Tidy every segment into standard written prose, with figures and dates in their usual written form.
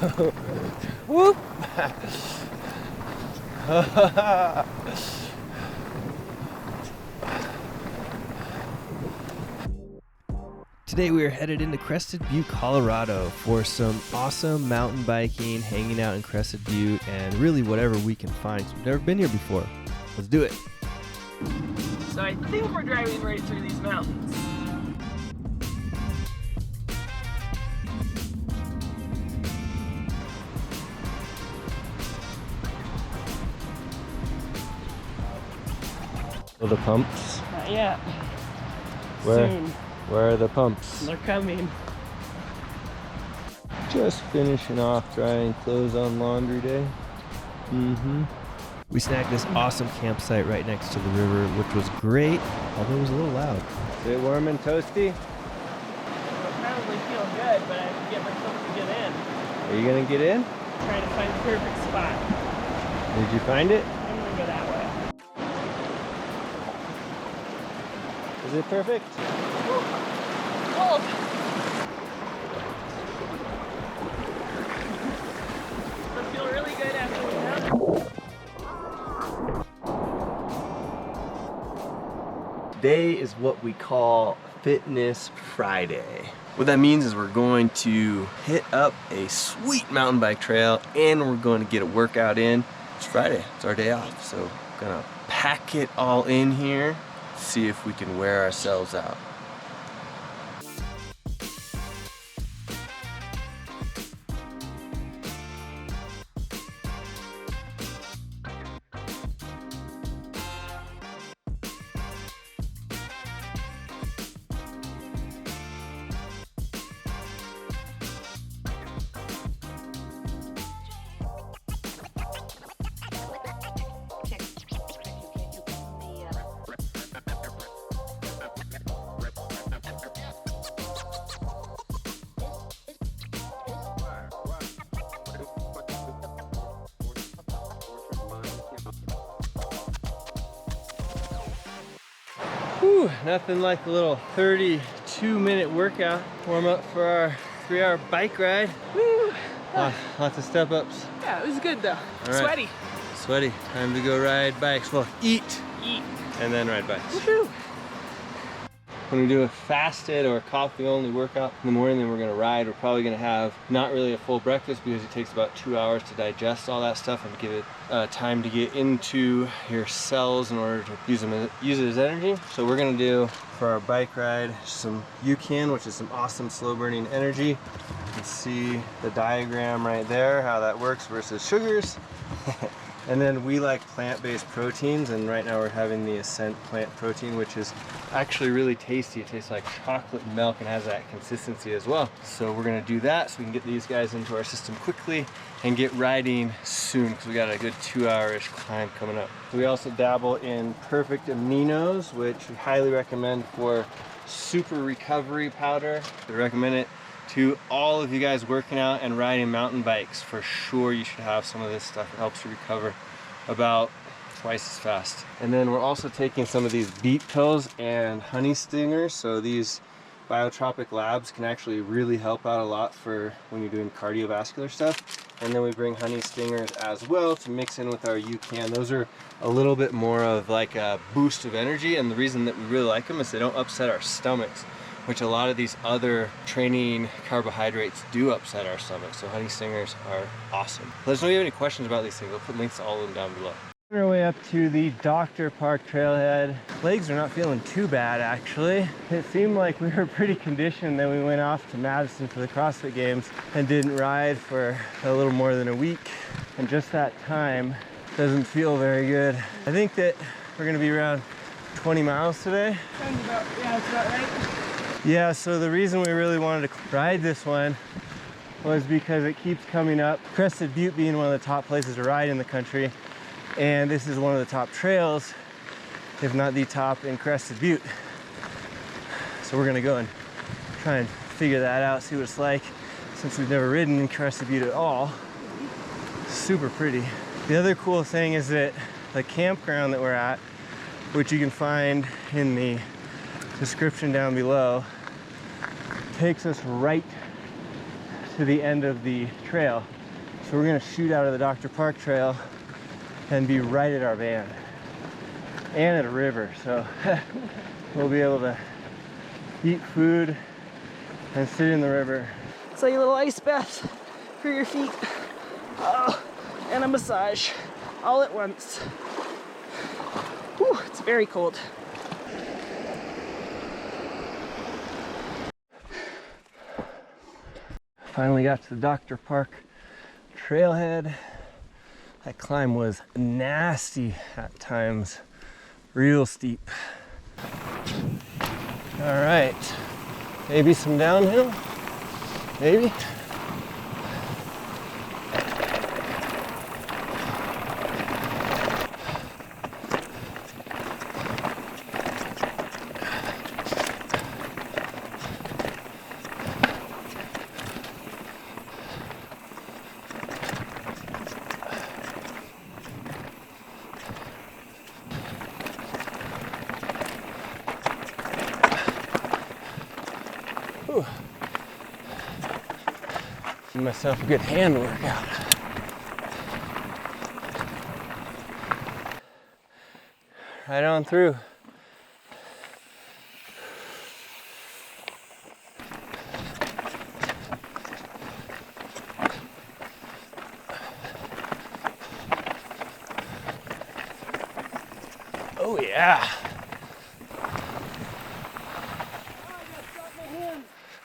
Whoop! Today we are headed into Crested Butte, Colorado for some awesome mountain biking, hanging out in Crested Butte, and really whatever we can find. So we've never been here before. Let's do it. So I think we're driving right through these mountains. Well, the pumps. Not yet. Soon. Soon. Where are the pumps? They're coming. Just finishing off drying clothes on laundry day. We snagged this awesome campsite right next to the river, which was great, although it was a little loud. Is it warm and toasty? It'll probably feel good, but I have to get myself to get in. Are you gonna get in? Trying to find the perfect spot. Did you find it? I'm gonna go that way. Is it perfect? Cold. I feel really good after we have it. Today is what we call Fitness Friday. What that means is we're going to hit up a sweet mountain bike trail and we're going to get a workout in. It's Friday, it's our day off, so we're gonna pack it all in here, see if we can wear ourselves out. Whew, nothing like a little 32-minute workout, warm up for our 3-hour bike ride. Woo! Lots of step ups. Yeah, it was good though. All right. Sweaty. Sweaty, time to go ride bikes. Well, eat and then ride bikes. Woohoo! When we do a fasted or coffee only workout in the morning, then we're gonna ride. We're probably gonna have not really a full breakfast because it takes about 2 hours to digest all that stuff and give it time to get into your cells in order to use it as energy. So we're gonna do for our bike ride some UCAN, which is some awesome slow burning energy. You can see the diagram right there, how that works versus sugars. And then we like plant-based proteins, and right now we're having the Ascent plant protein, which is actually really tasty. It tastes like chocolate milk and has that consistency as well. So we're gonna do that so we can get these guys into our system quickly and get riding soon because we got a good 2-hour-ish climb coming up. We also dabble in Perfect Aminos, which we highly recommend for super recovery powder. I recommend it to all of you guys working out and riding mountain bikes. For sure you should have some of this stuff. It helps you recover about twice as fast. And then we're also taking some of these beet pills and honey stingers. So these biotropic labs can actually really help out a lot for when you're doing cardiovascular stuff. And then we bring honey stingers as well to mix in with our UCAN. Those are a little bit more of like a boost of energy, and the reason that we really like them is they don't upset our stomachs, which a lot of these other training carbohydrates do upset our stomachs. So honey stingers are awesome. Let us know if you have any questions about these things. I'll put links to all of them down below. On our way up to the Dr. Park trailhead. Legs are not feeling too bad actually. It seemed like we were pretty conditioned. Then we went off to Madison for the CrossFit Games and didn't ride for a little more than a week. And just that time doesn't feel very good. I think that we're gonna be around 20 miles today. Sounds about, yeah, that's about right. Yeah, so the reason we really wanted to ride this one was because it keeps coming up. Crested Butte being one of the top places to ride in the country. And this is one of the top trails, if not the top, in Crested Butte. So we're gonna go and try and figure that out, see what it's like, since we've never ridden in Crested Butte at all. Super pretty. The other cool thing is that the campground that we're at, which you can find in the description down below, takes us right to the end of the trail. So we're gonna shoot out of the Dr. Park Trail and be right at our van and at a river. So we'll be able to eat food and sit in the river. It's like a little ice bath for your feet. Oh, and a massage all at once. Whew, it's very cold. Finally got to the Dr. Park trailhead. That climb was nasty at times, real steep. All right, maybe some downhill, maybe. Whew. Give myself a good hand workout. Right on through. Oh yeah.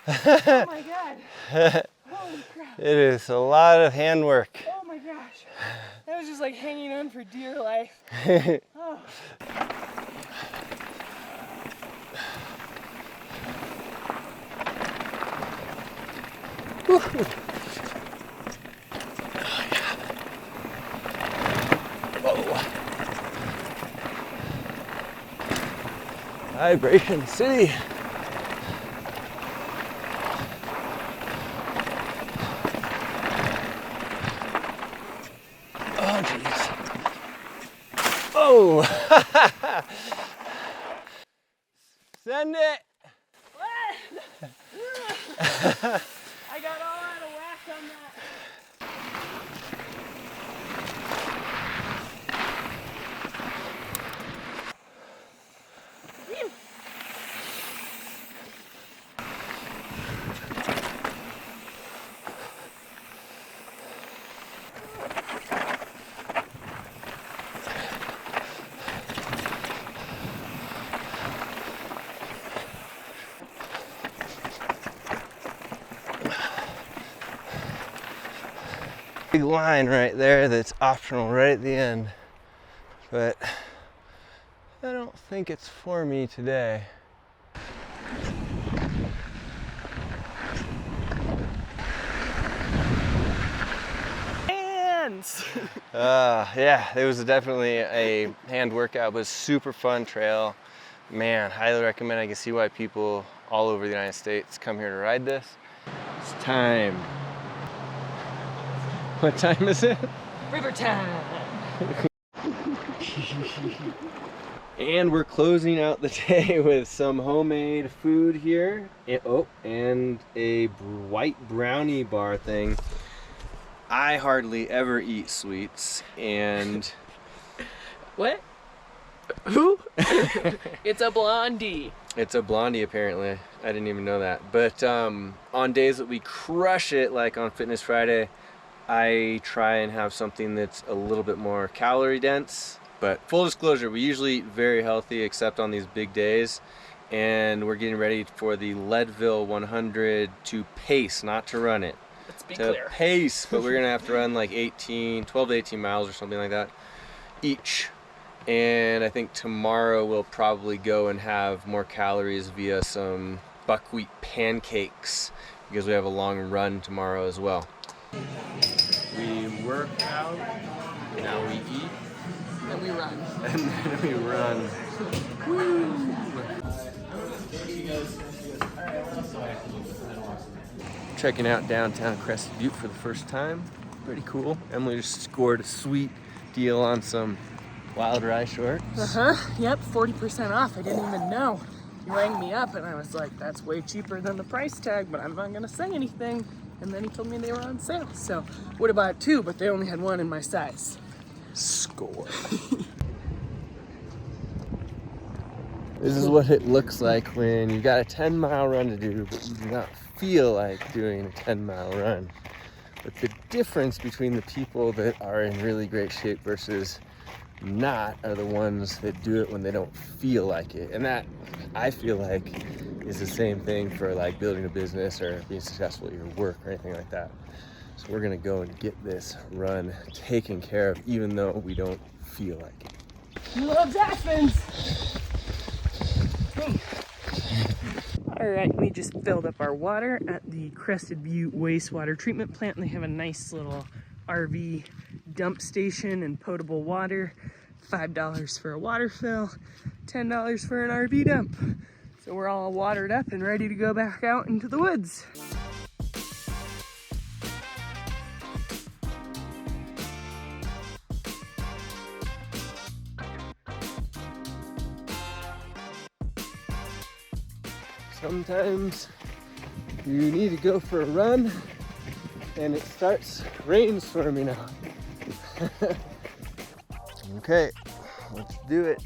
Oh my god. Holy crap. It is a lot of hand work. Oh my gosh. That was just like hanging on for dear life. Oh. Vibration City. Oh, jeez. Oh! Send it! What? I got all out of whack on that. Big line right there that's optional right at the end, but I don't think it's for me today. Hands! Yeah, it was definitely a hand workout. It was super fun trail. Man, highly recommend. I can see why people all over the United States come here to ride this. It's time. What time is it? River time! And we're closing out the day with some homemade food here. And a white brownie bar thing. I hardly ever eat sweets, and... What? Who? It's a blondie. It's a blondie, apparently. I didn't even know that. But on days that we crush it, like on Fitness Friday, I try and have something that's a little bit more calorie dense. But full disclosure, we usually eat very healthy except on these big days. And we're getting ready for the Leadville 100 to pace, not to run it. Let's be to clear. pace, but we're gonna have to run like 12 to 18 miles or something like that each. And I think tomorrow we'll probably go and have more calories via some buckwheat pancakes because we have a long run tomorrow as well. We work out, now we eat, And we run. and then we run. Woo! Checking out downtown Crested Butte for the first time. Pretty cool. Emily just scored a sweet deal on some Wild Rye shorts. Yep, 40% off. I didn't even know. You rang me up and I was like, that's way cheaper than the price tag, but I'm not gonna say anything. And then he told me they were on sale. So would have bought two, but they only had one in my size. Score. This is what it looks like when you got a 10-mile run to do, but you do not feel like doing a 10-mile run. But the difference between the people that are in really great shape versus not are the ones that do it when they don't feel like it. And that, I feel like, is the same thing for like building a business or being successful at your work or anything like that. So we're gonna go and get this run taken care of even though we don't feel like it. He loves Aspens! All right, we just filled up our water at the Crested Butte wastewater treatment plant, and they have a nice little RV dump station and potable water. $5 for a water fill, $10 for an RV dump. So we're all watered up and ready to go back out into the woods. Sometimes you need to go for a run and it starts rainstorming out. Okay, let's do it.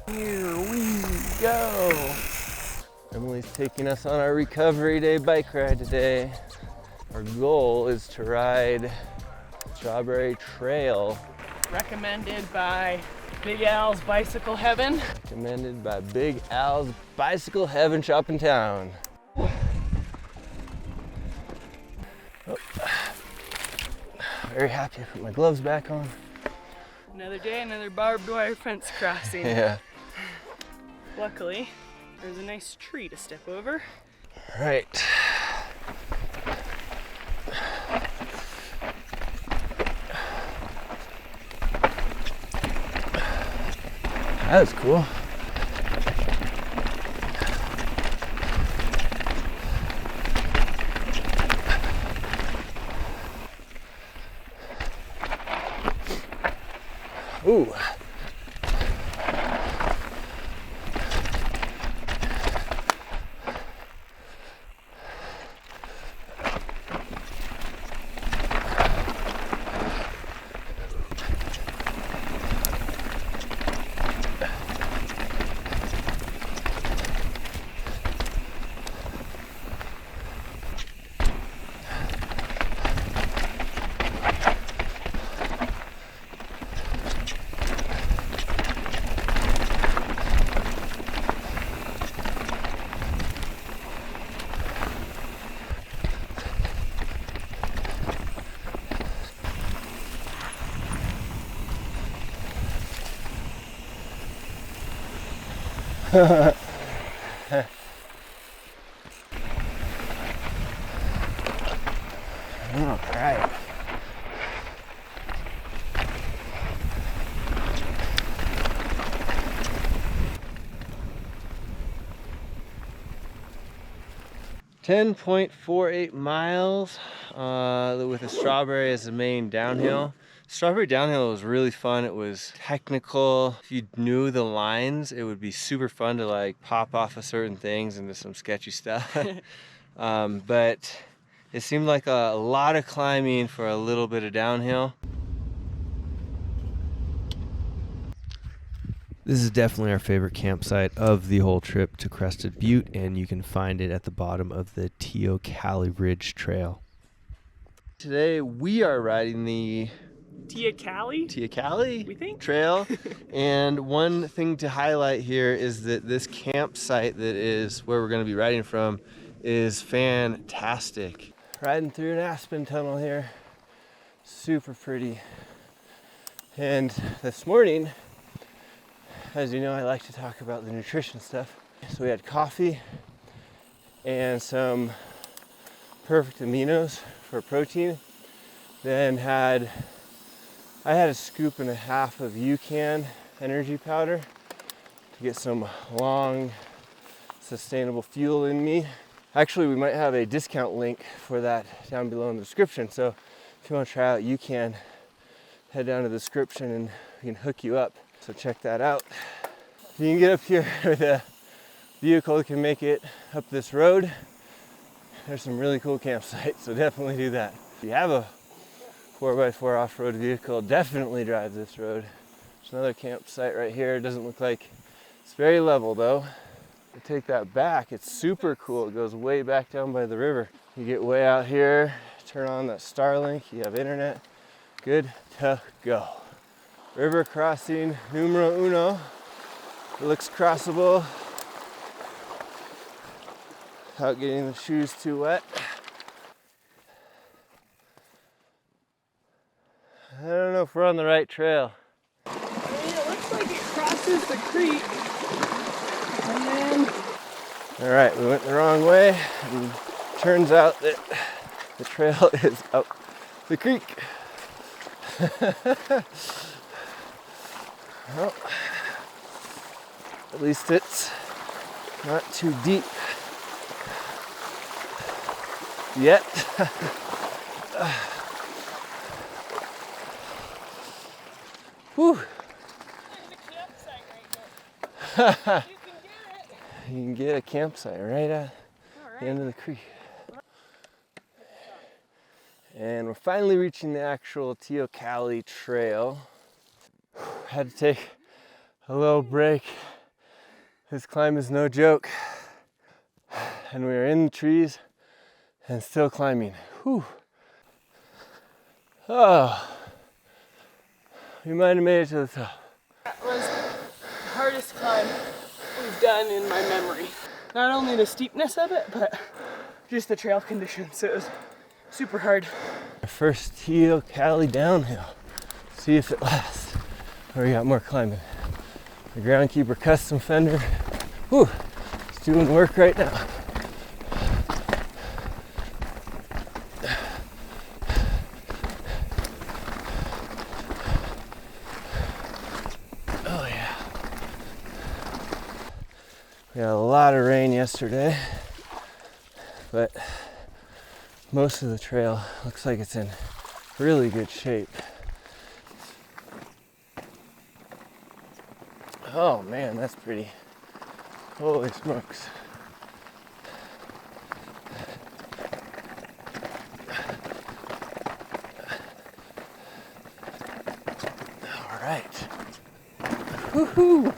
Here we go. Emily's taking us on our recovery day bike ride today. Our goal is to ride Strawberry Trail. Recommended by Big Al's Bicycle Heaven. Recommended by Big Al's Bicycle Heaven shop in town. Oh. Very happy to put my gloves back on. Another day, another barbed wire fence crossing. Yeah. Luckily, there's a nice tree to step over. Right. That was cool. Ooh. All right. .48 miles with a Strawberry as the main downhill. Strawberry downhill was really fun. It was technical. If you knew the lines, it would be super fun to like pop off of certain things into some sketchy stuff. But it seemed like a lot of climbing for a little bit of downhill. This is definitely our favorite campsite of the whole trip to Crested Butte, and you can find it at the bottom of the Teocalli Ridge trail. Today we are riding the Teocalli, we think, trail. And one thing to highlight here is that this campsite that is where we're going to be riding from is fantastic. Riding through an aspen tunnel here, super pretty. And this morning, as you know, I like to talk about the nutrition stuff. So we had coffee and some perfect aminos for protein. Then I had a scoop and a half of UCAN energy powder to get some long, sustainable fuel in me. Actually, we might have a discount link for that down below in the description. So if you want to try out UCAN, head down to the description and we can hook you up. So check that out. You can get up here with a vehicle that can make it up this road. there's some really cool campsites, so definitely do that. If you have a 4x4 off-road vehicle, definitely drive this road. There's another campsite right here. It doesn't look like it's very level though. To take that back, it's super cool. It goes way back down by the river. You get way out here, turn on that Starlink, you have internet, good to go. River crossing numero uno. It looks crossable without getting the shoes too wet. I don't know if we're on the right trail. I mean, it looks like it crosses the creek. And then... All right, we went the wrong way, and turns out that the trail is up the creek. Well, at least it's not too deep yet. Whew. There's a campsite right there. You can get it. You can get a campsite right at the end of the creek. And we're finally reaching the actual Teocalli Trail. Had to take a little break. This climb is no joke. And we are in the trees and still climbing. Whew. Oh, we might have made it to the top. That was the hardest climb we've done in my memory. Not only the steepness of it, but just the trail conditions. It was super hard. Our first Teocalli downhill. See if it lasts. Oh, we got more climbing. The Groundkeeper custom fender. Whew, it's doing work right now. Oh yeah. We had a lot of rain yesterday, but most of the trail looks like it's in really good shape. Oh man, that's pretty. Holy smokes. All right. Woohoo!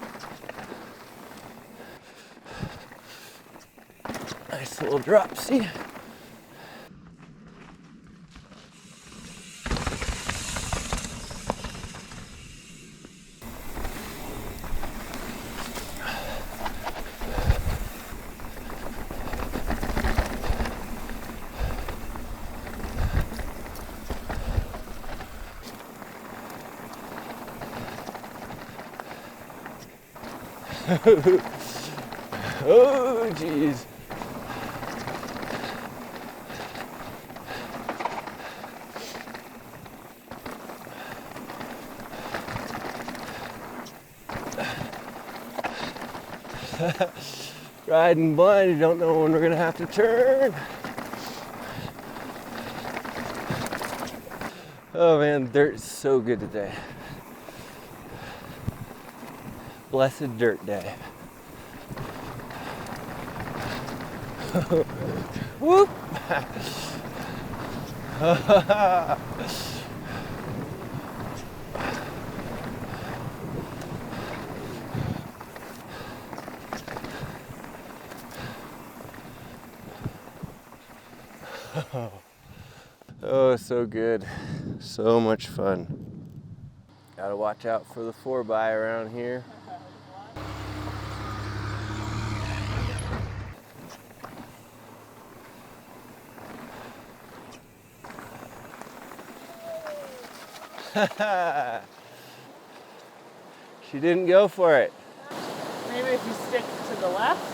Nice little drop, see? Oh, geez. Riding blind, you don't know when we're gonna have to turn. Oh man, dirt is so good today. Blessed dirt day. Whoop! Oh, so good. So much fun. Gotta watch out for the 4x around here. She didn't go for it. Maybe if you stick to the left.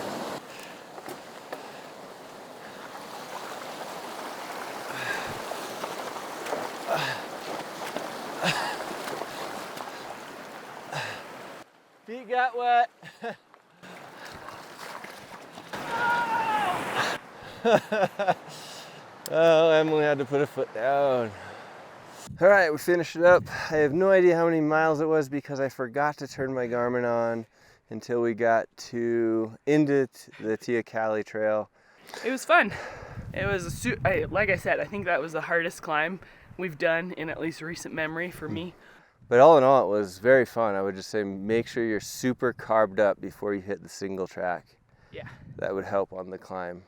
Feet got wet. Oh, Emily had to put a foot down. All right, we finished it up. I have no idea how many miles it was because I forgot to turn my Garmin on until we got into the Teocalli Trail. It was fun. It was like I said, I think that was the hardest climb we've done in at least recent memory for me. But all in all, it was very fun. I would just say make sure you're super carbed up before you hit the single track. Yeah. That would help on the climb.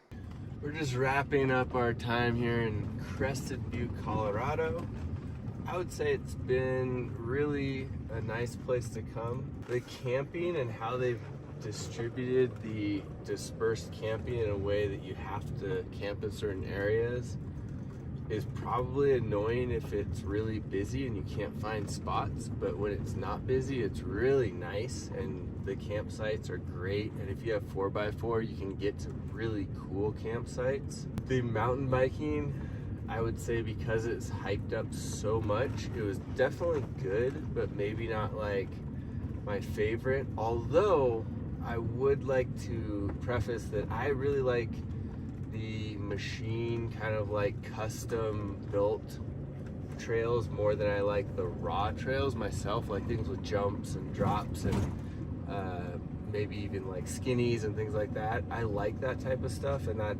We're just wrapping up our time here in Crested Butte, Colorado. I would say it's been really a nice place to come. The camping and how they've distributed the dispersed camping in a way that you have to camp in certain areas is probably annoying if it's really busy and you can't find spots, but when it's not busy, it's really nice and the campsites are great. And if you have 4x4, you can get to really cool campsites. The mountain biking, I would say, because it's hyped up so much, it was definitely good, but maybe not like my favorite. Although I would like to preface that I really like the machine kind of like custom built trails more than I like the raw trails myself, like things with jumps and drops and maybe even like skinnies and things like that. I like that type of stuff, and that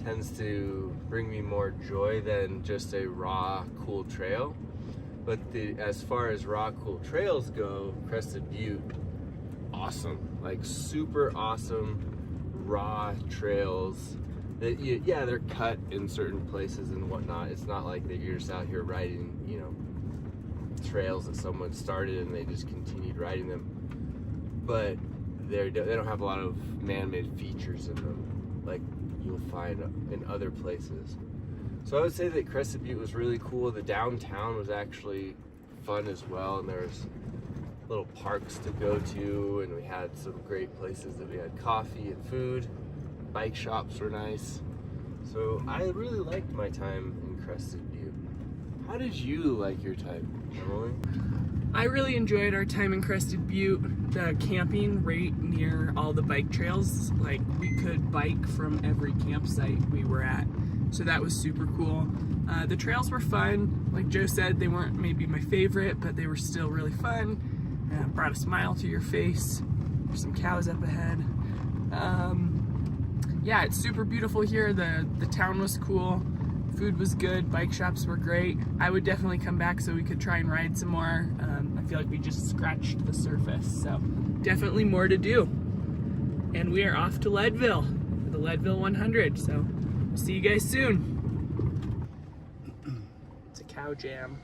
tends to bring me more joy than just a raw cool trail. But as far as raw cool trails go, Crested Butte, awesome, like super awesome raw trails. That yeah, they're cut in certain places and whatnot. It's not like that you're just out here riding, you know, trails that someone started and they just continued riding them. But they don't have a lot of man-made features in them like you'll find in other places. So I would say that Crested Butte was really cool. The downtown was actually fun as well, and there's little parks to go to, and we had some great places that we had coffee and food. Bike shops were nice. So I really liked my time in Crested Butte. How did you like your time, Emily? I really enjoyed our time in Crested Butte. The camping right near all the bike trails, like we could bike from every campsite we were at. So that was super cool. The trails were fun. Like Joe said, they weren't maybe my favorite, but they were still really fun. Brought a smile to your face. There's some cows up ahead. Yeah, it's super beautiful here. The town was cool. Food was good. Bike shops were great. I would definitely come back so we could try and ride some more. I feel like we just scratched the surface, so definitely more to do. And we are off to Leadville for the Leadville 100, so we'll see you guys soon. It's a cow jam.